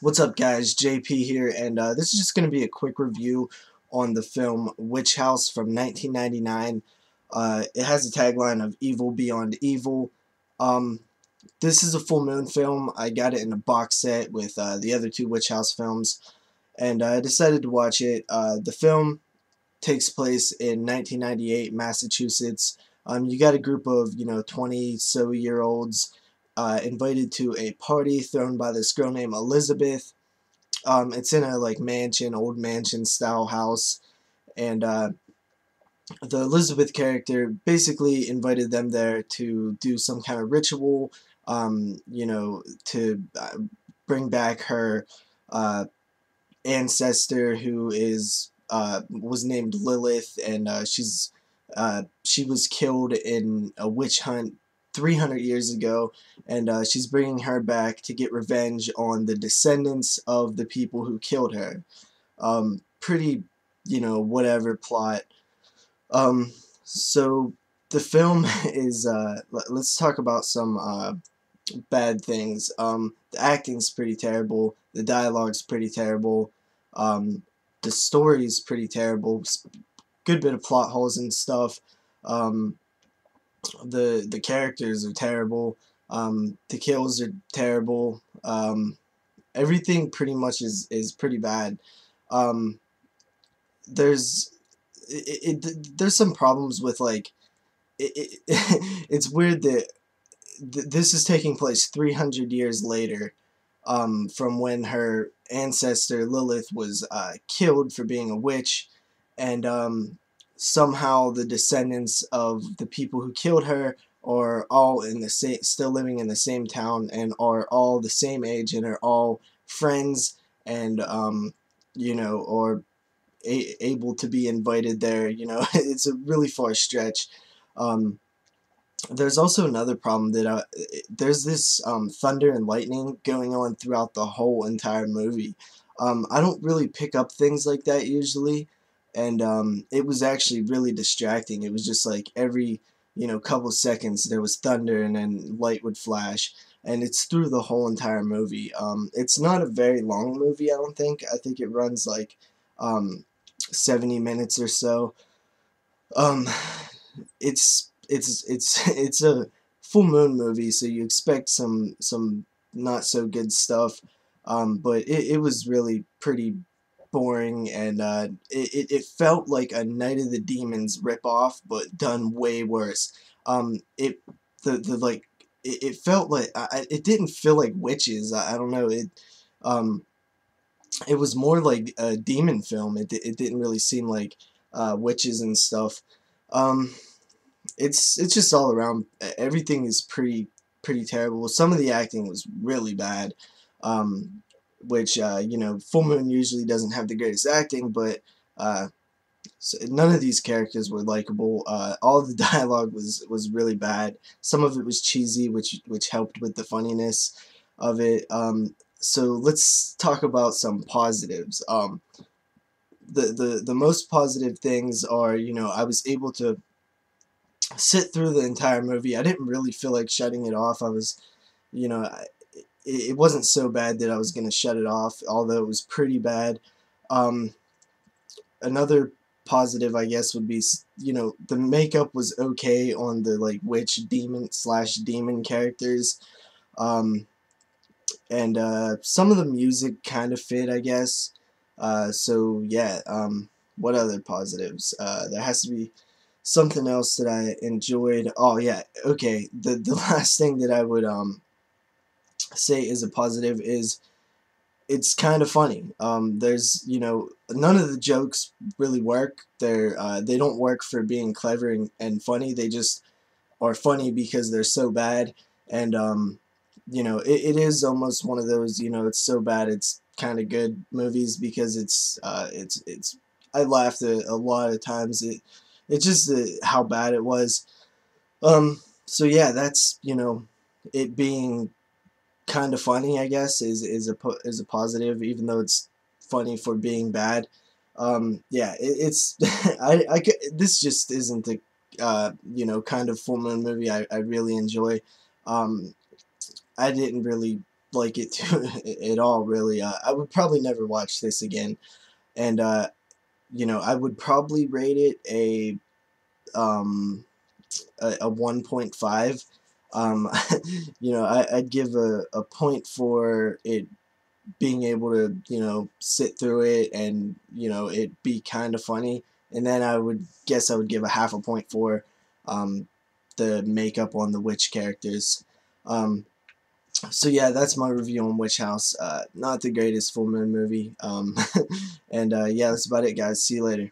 What's up, guys? JP here, and this is just going to be a quick review on the film Witchouse from 1999. It has a tagline of "Evil Beyond Evil." Um, this is a full moon film. I got it in a box set with the other two Witchouse films, and I decided to watch it. The film takes place in 1998, Massachusetts. You got a group of 20-so-year-olds invited to a party thrown by this girl named Elizabeth. It's in a like mansion, old mansion style house, and the Elizabeth character basically invited them there to do some kind of ritual, to bring back her uh, ancestor who is was named Lilith, and she was killed in a witch hunt 300 years ago, and she's bringing her back to get revenge on the descendants of the people who killed her. Pretty, whatever plot. So the film is, let's talk about some bad things. The acting's pretty terrible. The dialogue's pretty terrible. Um, the story's pretty terrible. Good bit of plot holes and stuff. Um, the characters are terrible. The kills are terrible. Everything pretty much is pretty bad. Um, there's there's some problems with like it's weird that this is taking place 300 years later, from when her ancestor Lilith was killed for being a witch, and somehow the descendants of the people who killed her are all in the same, still living in the same town, and are all the same age, and are all friends, and or able to be invited there. It's a really far stretch. Um, there's also another problem that there's this thunder and lightning going on throughout the whole entire movie. I don't really pick up things like that usually, and it was actually really distracting. It was just like every couple seconds there was thunder and then light would flash, and it's through the whole entire movie. It's not a very long movie, I don't think. I think it runs like 70 minutes or so. Um, it's a full moon movie, so you expect some not so good stuff. But it was really pretty boring, and it felt like a Night of the Demons ripoff, but done way worse. It the like it felt like it didn't feel like witches. I don't know it. Um, it was more like a demon film. It didn't really seem like witches and stuff. Um, it's just all around. Everything is pretty terrible. Some of the acting was really bad, which Full Moon usually doesn't have the greatest acting, but so none of these characters were likable. All the dialogue was really bad. Some of it was cheesy, which helped with the funniness of it. So let's talk about some positives. The most positive things are, I was able to sit through the entire movie. I didn't really feel like shutting it off. I was, you know, it wasn't so bad that I was gonna shut it off, although it was pretty bad. Um, Another positive, I guess, would be, the makeup was okay on the like witch demon slash demon characters, um, and some of the music kind of fit, I guess. So yeah. What other positives? There has to be something else that I enjoyed. Oh yeah, okay. The last thing that I would say is a positive is it's kind of funny. There's none of the jokes really work. They don't work for being clever and funny. They just are funny because they're so bad. And it is almost one of those, it's so bad it's kind of good movies, because it's I laughed a lot of times. It's just how bad it was. So yeah, that's it being kind of funny, I guess, is a positive, even though it's funny for being bad. Yeah, it's this just isn't the kind of full moon movie I really enjoy. Um, I didn't really like it at all, really. I would probably never watch this again, and you know, I would probably rate it um, a 1.5. You know, I'd give a point for it being able to, you know, sit through it and, you know, it be kind of funny. And then I would guess I would give a half a point for um, the makeup on the witch characters. Um, so yeah, that's my review on Witch House. Not the greatest full moon movie. And yeah, that's about it, guys. See you later.